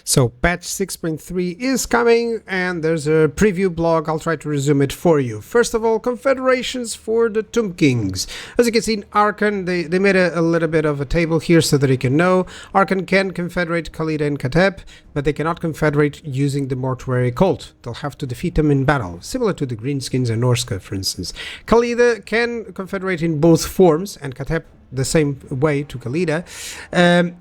So patch 6.3 is coming, and there's a preview blog. I'll try to resume it for you. First of all, confederations for the Tomb Kings. As you can see in Archon, they made a little bit of a table here so that you can know. Archon can confederate Khalida and Katep, but they cannot confederate using the Mortuary Cult. They'll have to defeat them in battle, similar to the Greenskins and Norska, for instance. Khalida can confederate in both forms, and Katep the same way to Khalida,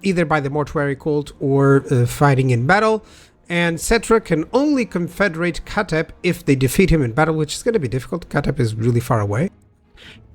either by the Mortuary Cult or fighting in battle. And Cetra can only confederate Katep if they defeat him in battle, which is going to be difficult. Katep is really far away.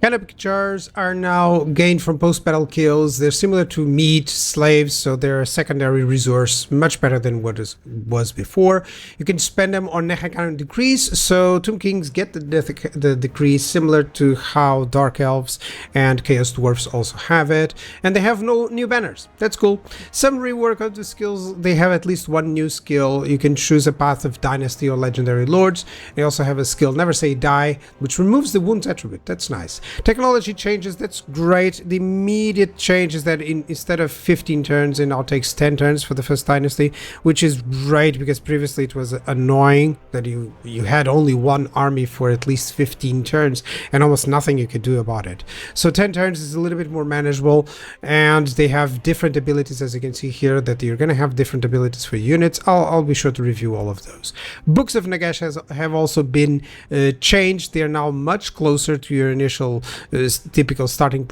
Canopy jars are now gained from post-battle kills. They're similar to meat slaves, so they're a secondary resource, much better than what was before. You can spend them on Nechakan decrees, so Tomb Kings get the decrees similar to how Dark Elves and Chaos Dwarfs also have it. And they have no new banners. That's cool. Some rework of the skills. They have at least one new skill. You can choose a path of Dynasty or Legendary Lords. They also have a skill, Never Say Die, which removes the wounds attribute. That's nice. Technology changes, that's great. The immediate change is that instead of 15 turns, it now takes 10 turns for the first dynasty, which is great because previously it was annoying that you had only one army for at least 15 turns and almost nothing you could do about it. So 10 turns is a little bit more manageable, and they have different abilities, as you can see here, that you're going to have different abilities for units. I'll be sure to review all of those. Books of Nagash have also been changed. They are now much closer to your initial typical starting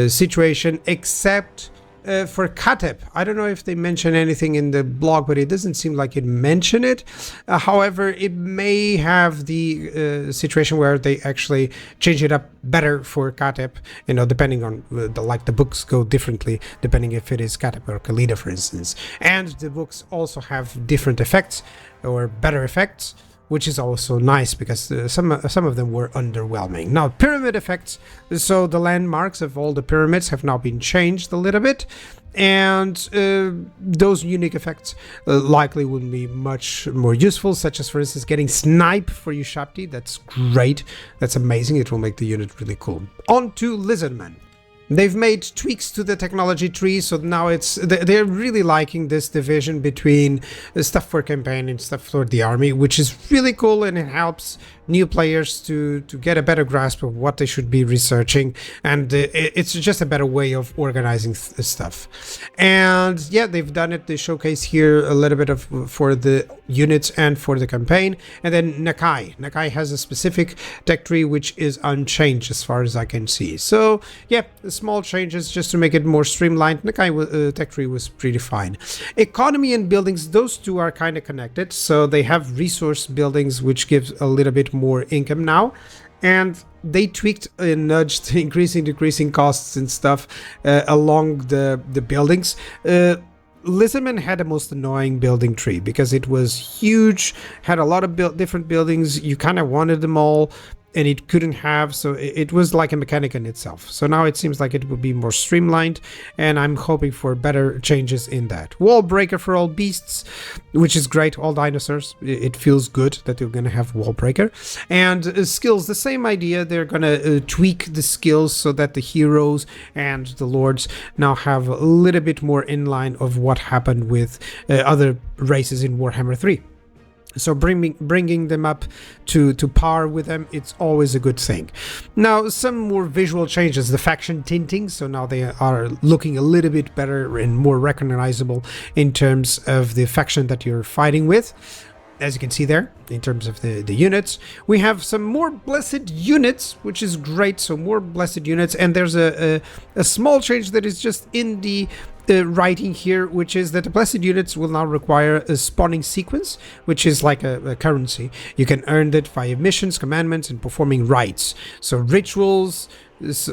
situation, except for Katep. I don't know if they mention anything in the blog, but it doesn't seem like it mentioned it. However, it may have the situation where they actually change it up better for Katep, depending on the books go differently depending if it is Katep or Khalida, for instance. And the books also have different effects or better effects, which is also nice because some of them were underwhelming. Now, pyramid effects. So the landmarks of all the pyramids have now been changed a little bit, and those unique effects likely will be much more useful, such as, for instance, getting snipe for Ushabti. That's great. That's amazing. It will make the unit really cool. On to Lizardmen. They've made tweaks to the technology tree, so now they're really liking this division between stuff for campaign and stuff for the army, which is really cool, and it helps new players to get a better grasp of what they should be researching, and it's just a better way of organizing stuff. And yeah, they've done it. They showcase here a little bit of for the units and for the campaign. And then Nakai has a specific tech tree which is unchanged as far as I can see. So yeah, small changes just to make it more streamlined. Nakai tech tree was pretty fine. Economy and buildings, those two are kind of connected. So they have resource buildings, which gives a little bit more income now, and they tweaked and nudged decreasing costs and stuff along the buildings. Lizardman had the most annoying building tree because it was huge, had a lot of different buildings. You kind of wanted them all, and it couldn't have, so it was like a mechanic in itself. So now it seems like it will be more streamlined, and I'm hoping for better changes in that. Wall breaker for all beasts, which is great. All dinosaurs, it feels good that you're gonna have wall breaker. And skills, the same idea. They're gonna tweak the skills so that the heroes and the lords now have a little bit more in line of what happened with other races in Warhammer 3. So bringing them up to par with them, it's always a good thing. Now, some more visual changes. The faction tinting, so now they are looking a little bit better and more recognizable in terms of the faction that you're fighting with. As you can see there, in terms of the units, we have some more blessed units, which is great. So more blessed units, and there's a small change that is just in the writing here, which is that the blessed units will now require a spawning sequence, which is like a currency. You can earn it via missions, commandments, and performing rites. So rituals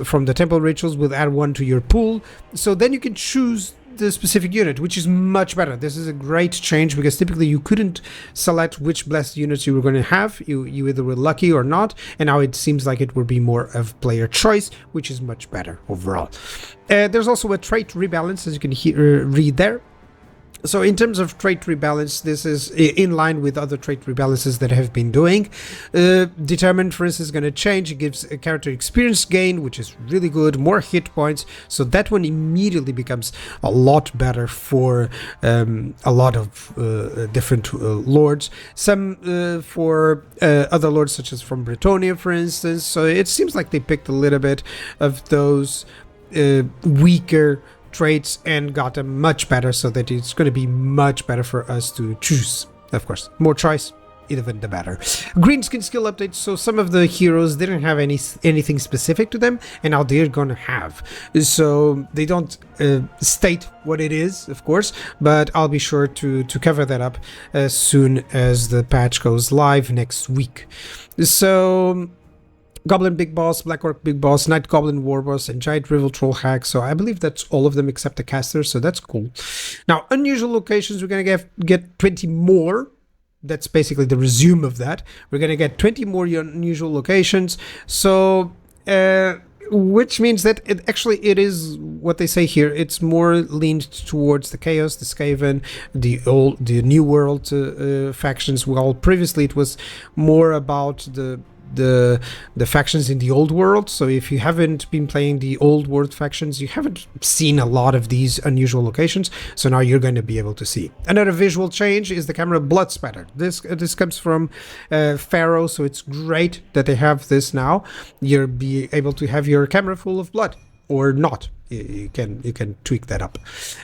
from the temple rituals will add one to your pool, so then you can choose the specific unit, which is much better. This is a great change because typically you couldn't select which blessed units you were going to have. You either were lucky or not, and now it seems like it will be more of player choice, which is much better overall. There's also a trait rebalance, as you can read there. So in terms of trait rebalance, this is in line with other trait rebalances that I have been doing. Determined, for instance, is going to change. It gives a character experience gain, which is really good, more hit points. So that one immediately becomes a lot better for a lot of different lords. Some for other lords, such as from Bretonia, for instance. So it seems like they picked a little bit of those weaker traits and got them much better, so that it's going to be much better for us to choose. Of course, more choice, even the better. Green skin skill updates. So some of the heroes didn't have anything specific to them, and now they're gonna have. So they don't state what it is, of course, but I'll be sure to cover that up as soon as the patch goes live next week. So Goblin Big Boss, Black Orc Big Boss, Night Goblin War Boss, and Giant Rival Troll Hack. So I believe that's all of them except the caster, so that's cool. Now, unusual locations, we're going to get 20 more. That's basically the resume of that. We're going to get 20 more unusual locations. So, which means that it is what they say here. It's more leaned towards the Chaos, the Skaven, the New World factions. While previously it was more about the factions in the old world. So if you haven't been playing the old world factions, you haven't seen a lot of these unusual locations, so now you're going to be able to see. Another visual change is the camera blood spatter. This comes from Pharaoh, so it's great that they have this now. You'll be able to have your camera full of blood, or not. You can tweak that up.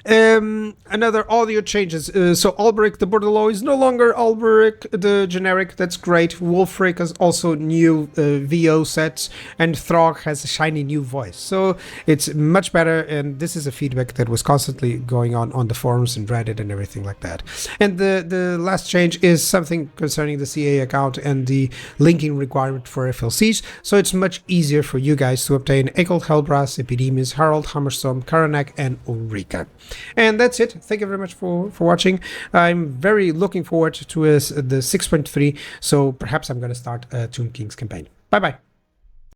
Another audio changes. So Alberic, the border law, is no longer Alberic, the generic. That's great. Wolfric has also new VO sets, and Throg has a shiny new voice. So it's much better, and this is a feedback that was constantly going on the forums and Reddit and everything like that. And the last change is something concerning the CA account and the linking requirement for FLCs. So it's much easier for you guys to obtain Ekel, Helbras, Epidemius, Harald, Hammerstorm, Karanak, and Ulrika. And that's it. Thank you very much for watching. I'm very looking forward to the 6.3, so perhaps I'm going to start a Tomb Kings campaign. Bye bye.